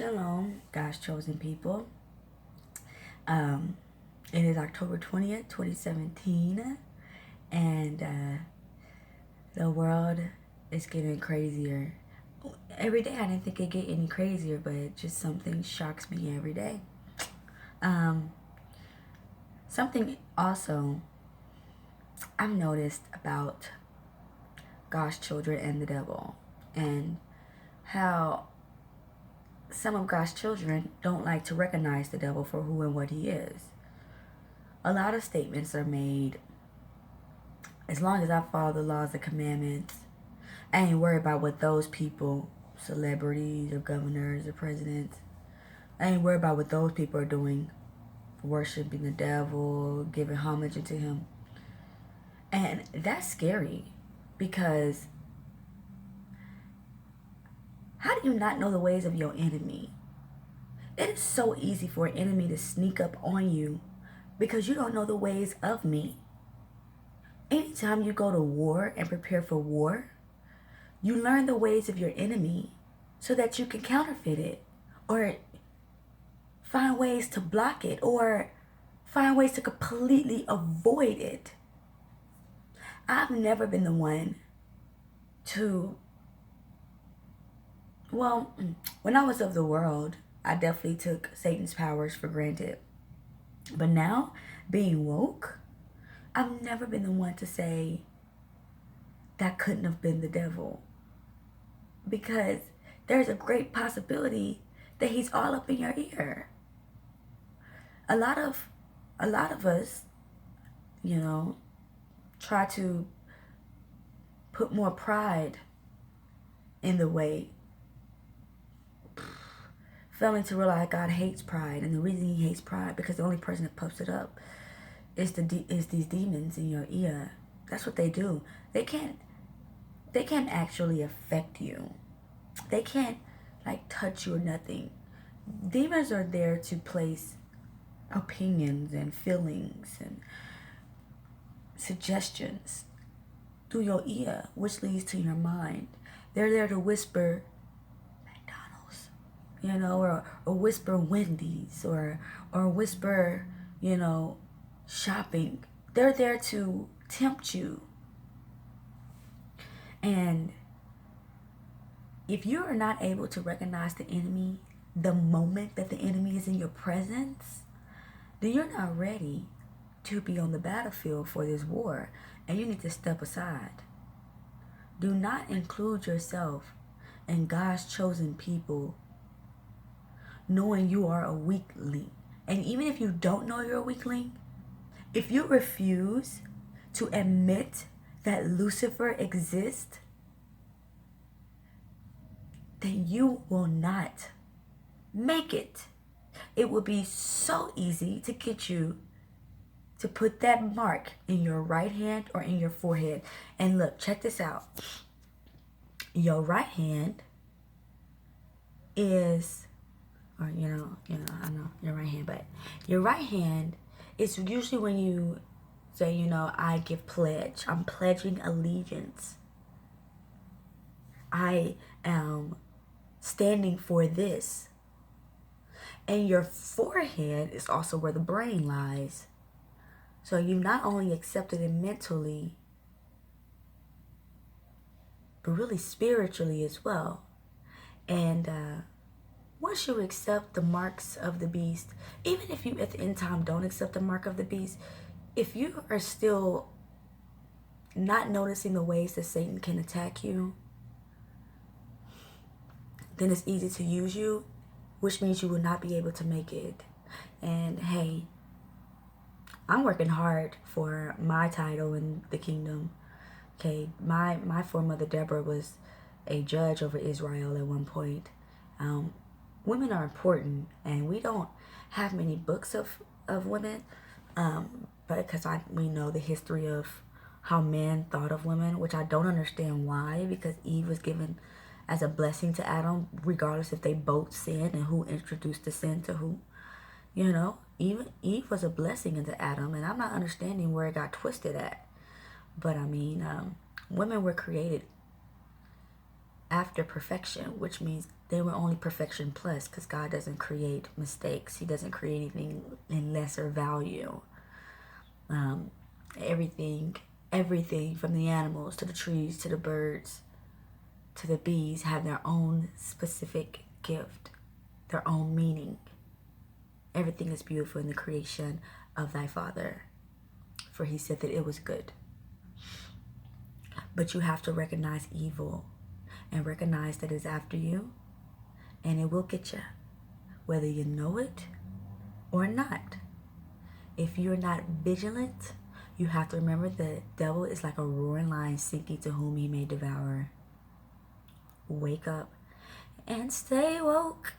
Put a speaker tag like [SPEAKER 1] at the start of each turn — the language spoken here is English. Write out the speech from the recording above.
[SPEAKER 1] Shalom, God's chosen people. Um, it is October 20th, 2017, and the world is getting crazier. Every day I didn't think it'd get any crazier, but just something shocks me every day. Something also I've noticed about God's children and the devil, and how some of God's children don't like to recognize the devil for who and what he is. A lot of statements are made, as long as I follow the laws and commandments, I ain't worried about what those people, celebrities or governors or presidents, I ain't worried about what those people are doing, worshiping the devil, giving homage to him. And that's scary, because how do you not know the ways of your enemy? It is so easy for an enemy to sneak up on you because you don't know the ways of me. Anytime you go to war and prepare for war, you learn the ways of your enemy so that you can counterfeit it, or find ways to block it, or find ways to completely avoid it. I've never been the one to, well, when I was of the world, I definitely took Satan's powers for granted. But now, being woke, I've never been the one to say that couldn't have been the devil, because there's a great possibility that he's all up in your ear. A lot of us, try to put more pride in the way, failing to realize God hates pride, and the reason he hates pride because the only person that puffs it up is these demons in your ear. That's what they do. They can't actually affect you. They can't touch you or nothing. Demons are there to place opinions and feelings and suggestions through your ear, which leads to your mind. They're there to whisper McDonald's, or whisper Wendy's, or whisper, shopping. They're there to tempt you. And if you are not able to recognize the enemy the moment that the enemy is in your presence, then you're not ready to be on the battlefield for this war, and you need to step aside. Do not include yourself in God's chosen people knowing you are a weakling. And even if you don't know you're a weakling, if you refuse to admit that Lucifer exists, then you will not make it. It will be so easy to get you to put that mark in your right hand or in your forehead. And look, check this out. Your right hand is, or I know your right hand, but your right hand is usually when you say, I give pledge. I'm pledging allegiance. I am standing for this. And your forehead is also where the brain lies. So you not only accepted it mentally, but really spiritually as well. And once you accept the marks of the beast, even if you at the end time don't accept the mark of the beast, if you are still not noticing the ways that Satan can attack you, then it's easy to use you, which means you will not be able to make it. And hey, I'm working hard for my title in the kingdom. Okay, my foremother Deborah was a judge over Israel at one point. Women are important, and we don't have many books of women, but because we know the history of how men thought of women, which I don't understand why, because Eve was given as a blessing to Adam, regardless if they both sinned and who introduced the sin to who. Even Eve was a blessing into Adam, and I'm not understanding where it got twisted at. But women were created after perfection, which means They were only perfection plus, because God doesn't create mistakes. He doesn't create anything in lesser value. Everything from the animals to the trees to the birds to the bees have their own specific gift, their own meaning. Everything is beautiful in the creation of thy Father, for he said that it was good. But you have to recognize evil and recognize that it's after you, and it will get you, whether you know it or not. If you're not vigilant, you have to remember the devil is like a roaring lion seeking to whom he may devour. Wake up and stay woke.